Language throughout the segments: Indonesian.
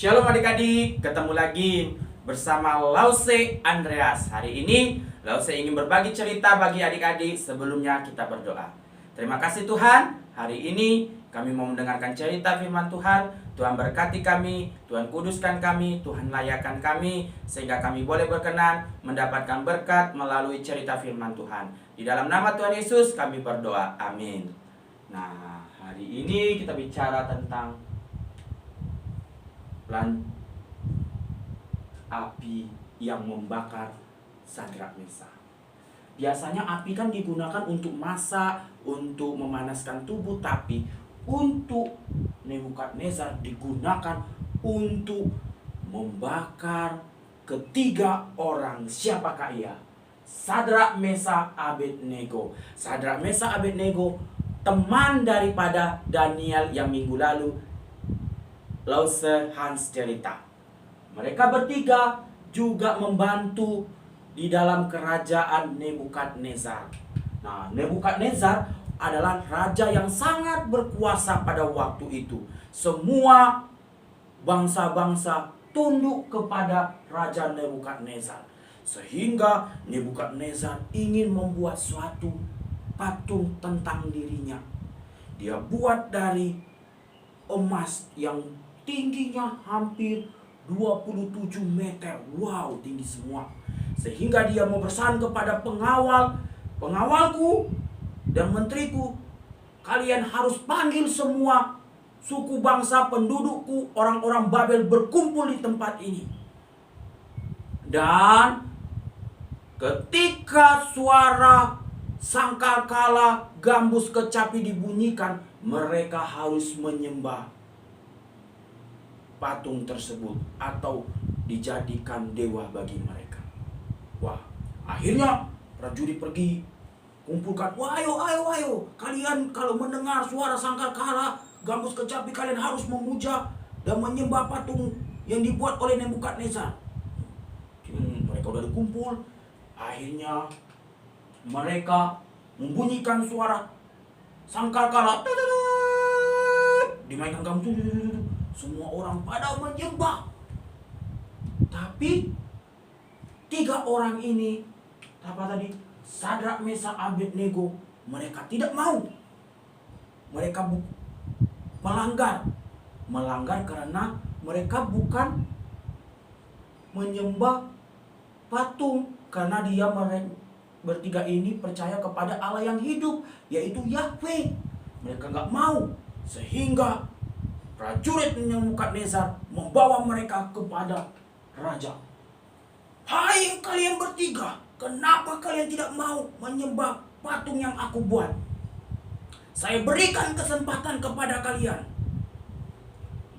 Shalom adik-adik, ketemu lagi bersama Lause Andreas. Hari ini Lause ingin berbagi cerita bagi adik-adik. Sebelumnya kita berdoa. Terima kasih Tuhan, hari ini kami mau mendengarkan cerita firman Tuhan. Tuhan berkati kami, Tuhan kuduskan kami, Tuhan layakan kami, sehingga kami boleh berkenan mendapatkan berkat melalui cerita firman Tuhan. Di dalam nama Tuhan Yesus kami berdoa, amin. Nah, hari ini kita bicara tentang api yang membakar Sadrak Mesak. Biasanya api kan digunakan untuk masak, untuk memanaskan tubuh, tapi untuk Nebukadnezar digunakan untuk membakar ketiga orang. Siapakah ia? Sadrak, Mesak, Abednego. Sadrak, Mesak, Abednego teman daripada Daniel yang minggu lalu Lause Hans cerita. Mereka bertiga juga membantu di dalam kerajaan Nebukadnezar. Nah, Nebukadnezar adalah raja yang sangat berkuasa pada waktu itu. Semua bangsa-bangsa tunduk kepada raja Nebukadnezar. Sehingga Nebukadnezar ingin membuat suatu patung tentang dirinya. Dia buat dari emas yang tingginya hampir 27 meter. Wow, tinggi semua. Sehingga dia mau berpesan kepada pengawalku dan menteriku, kalian harus panggil semua suku bangsa pendudukku, orang-orang Babel berkumpul di tempat ini. Dan ketika suara sangkakala, gambus, kecapi dibunyikan, mereka harus menyembah patung tersebut atau dijadikan dewa bagi mereka. Wah, akhirnya prajurit pergi kumpulkan. Wah, ayo, kalian kalau mendengar suara sangkakala, gambus, kecapi, kalian harus memuja dan menyembah patung yang dibuat oleh Nebukadnezar. Mereka udah dikumpul. Akhirnya mereka membunyikan suara sangkakala, dimainkan gambus, semua orang pada menyembah. Tapi tiga orang ini, apa tadi? Sadrak, Mesak, Abednego, mereka tidak mau. Mereka melanggar karena mereka bukan menyembah patung, karena bertiga ini percaya kepada Allah yang hidup, yaitu Yahweh. Mereka nggak mau, sehingga prajurit Nebukadnezar membawa mereka kepada raja. Hai kalian bertiga, kenapa kalian tidak mau menyembah patung yang aku buat? Saya berikan kesempatan kepada kalian.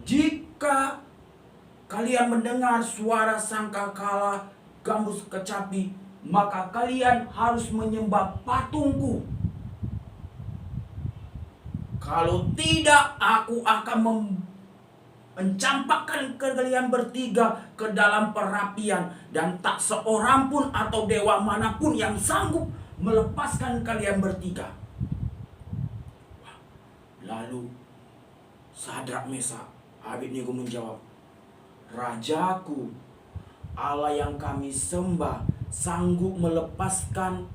Jika kalian mendengar suara sangkakala, gambus, kecapi, maka kalian harus menyembah patungku. Kalau tidak, aku akan mencampakkan kalian bertiga ke dalam perapian, dan tak seorang pun atau dewa manapun yang sanggup melepaskan kalian bertiga. Lalu Sadrak, Mesak, Abednego menjawab, Rajaku, Allah yang kami sembah sanggup melepaskan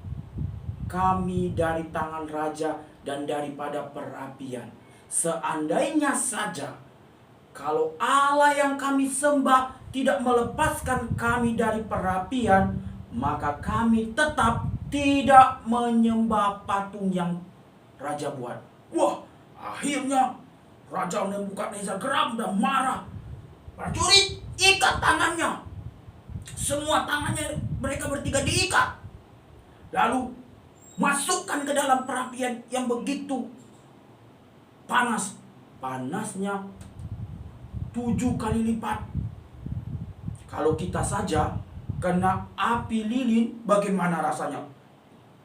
kami dari tangan raja dan daripada perapian. Seandainya saja kalau Allah yang kami sembah tidak melepaskan kami dari perapian, maka kami tetap tidak menyembah patung yang raja buat. Wah, akhirnya Raja Nebukadnezar geram dan marah. Prajurit, ikat tangannya. Semua tangannya mereka bertiga diikat. Lalu masukkan ke dalam perapian yang begitu panas. Panasnya 7 kali lipat. Kalau kita saja kena api lilin, bagaimana rasanya?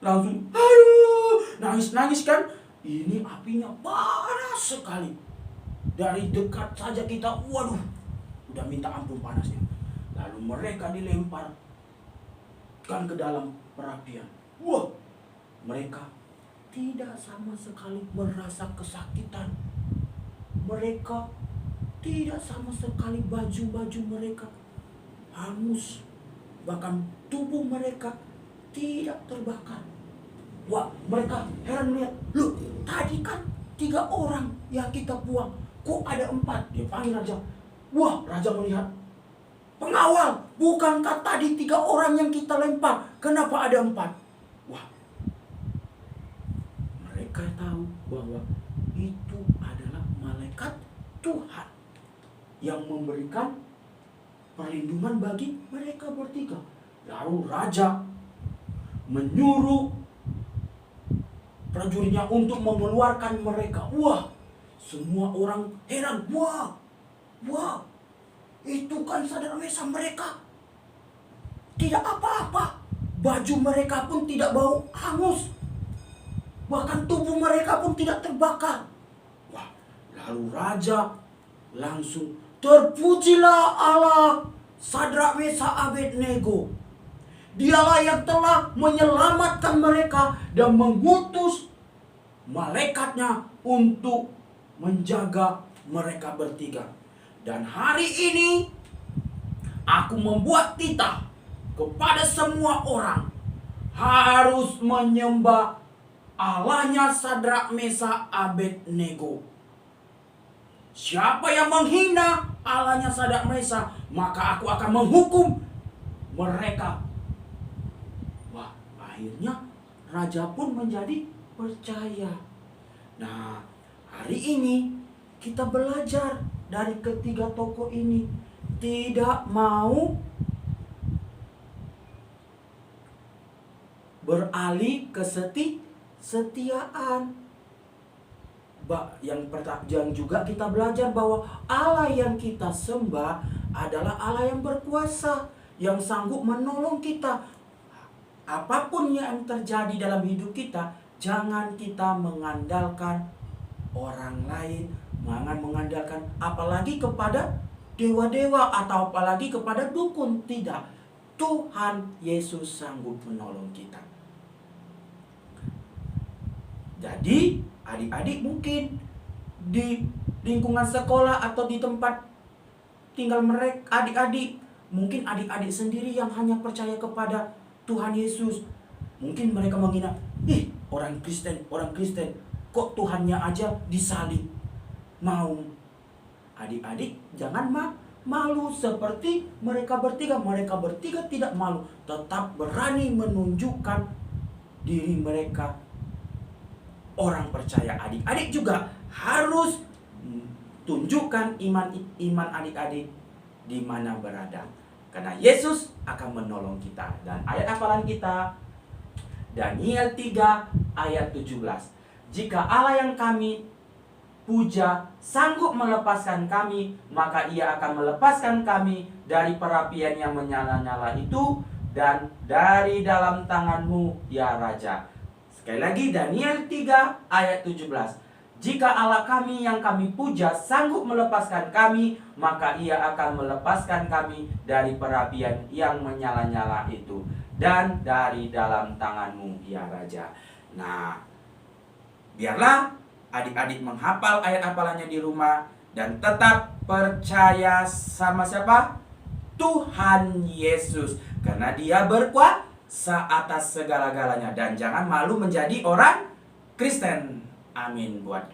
Langsung aduh, nangis kan? Ini apinya panas sekali. Dari dekat saja kita, waduh, udah minta ampun panasnya. Lalu mereka dilemparkan ke dalam perapian. Wah, mereka tidak sama sekali merasa kesakitan. Mereka Tidak sama sekali baju-baju mereka hangus. Bahkan tubuh mereka tidak terbakar. Wah, mereka heran melihat, loh, tadi kan 3 orang yang kita buang, kok ada 4? Dia panggil raja. Wah, raja melihat, pengawal, bukankah tadi 3 orang yang kita lempar? Kenapa ada 4? Wah, mereka tahu bahwa itu adalah malaikat Tuhan yang memberikan perlindungan bagi mereka bertiga. Lalu raja menyuruh prajuritnya untuk mengeluarkan mereka. Wah, semua orang heran. Wah, itu kan saudara Mesa mereka tidak apa-apa. Baju mereka pun tidak bau hangus. Bahkan tubuh mereka pun tidak terbakar. Wah, lalu raja langsung, terpujilah Allah Sadrak Mesach Abednego. Dialah yang telah menyelamatkan mereka dan mengutus malaikatnya untuk menjaga mereka bertiga. Dan hari ini aku membuat titah kepada semua orang harus menyembah Allahnya Sadrak Mesach Abednego. Siapa yang menghina Allahnya Sadrak Mesach, maka aku akan menghukum mereka. Wah, akhirnya raja pun menjadi percaya. Nah, hari ini kita belajar dari ketiga tokoh ini, tidak mau beralih ke kesetiaan. Yang juga kita belajar bahwa Allah yang kita sembah adalah Allah yang berkuasa, yang sanggup menolong kita. Apapun yang terjadi dalam hidup kita, jangan kita mengandalkan orang lain, jangan mengandalkan apalagi kepada dewa-dewa atau apalagi kepada dukun. Tidak, Tuhan Yesus sanggup menolong kita. Jadi adik-adik mungkin di lingkungan sekolah atau di tempat tinggal mereka, adik-adik, mungkin adik-adik sendiri yang hanya percaya kepada Tuhan Yesus. Mungkin mereka menghina, orang Kristen, kok Tuhannya aja disalib. Mau adik-adik jangan malu seperti mereka bertiga. Mereka bertiga tidak malu, tetap berani menunjukkan diri mereka orang percaya. Adik-adik juga harus tunjukkan iman adik-adik di mana berada, karena Yesus akan menolong kita. Dan ayat hafalan kita Daniel 3 ayat 17. Jika Allah yang kami puja sanggup melepaskan kami, maka Ia akan melepaskan kami dari perapian yang menyala-nyala itu dan dari dalam tanganmu, ya Raja. Sekali lagi Daniel 3 ayat 17. Jika Allah kami yang kami puja sanggup melepaskan kami, maka Ia akan melepaskan kami dari perapian yang menyala-nyala itu dan dari dalam tanganmu, ya Raja. Nah, biarlah adik-adik menghafal ayat hafalannya di rumah dan tetap percaya sama siapa? Tuhan Yesus, karena Dia berkuasa atas segala-galanya. Dan jangan malu menjadi orang Kristen. Amin. Buat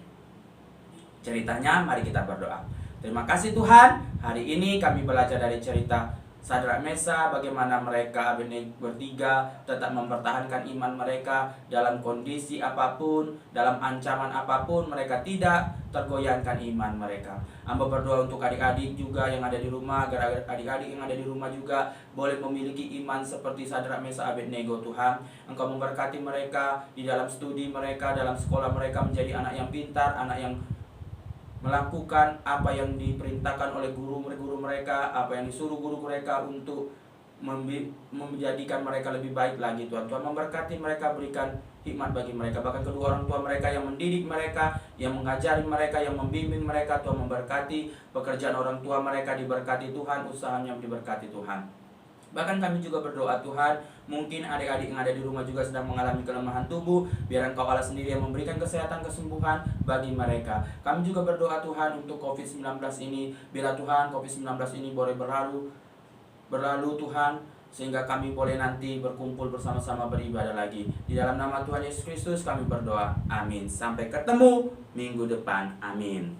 ceritanya, mari kita berdoa. Terima kasih Tuhan, hari ini kami belajar dari cerita Sadrak Mesach, bagaimana mereka bertiga tetap mempertahankan iman mereka dalam kondisi apapun, dalam ancaman apapun, mereka tidak tergoyahkan iman mereka. Hamba berdoa untuk adik-adik juga yang ada di rumah, agar adik-adik yang ada di rumah juga boleh memiliki iman seperti Sadrak Mesach Abednego. Tuhan, Engkau memberkati mereka di dalam studi mereka, dalam sekolah mereka, menjadi anak yang pintar, anak yang melakukan apa yang diperintahkan oleh guru-guru mereka, apa yang disuruh guru mereka untuk menjadikan mereka lebih baik lagi. Tuhan memberkati mereka, berikan hikmat bagi mereka, bahkan kedua orang tua mereka yang mendidik mereka, yang mengajari mereka, yang membimbing mereka. Tuhan memberkati pekerjaan orang tua mereka, diberkati Tuhan, usahanya diberkati Tuhan. Bahkan kami juga berdoa Tuhan, mungkin adik-adik yang ada di rumah juga sedang mengalami kelemahan tubuh. Biar Engkau Allah sendiri yang memberikan kesehatan, kesembuhan bagi mereka. Kami juga berdoa Tuhan untuk COVID-19 ini. Bila Tuhan COVID-19 ini boleh berlalu Tuhan, sehingga kami boleh nanti berkumpul bersama-sama beribadah lagi. Di dalam nama Tuhan Yesus Kristus kami berdoa. Amin. Sampai ketemu minggu depan. Amin.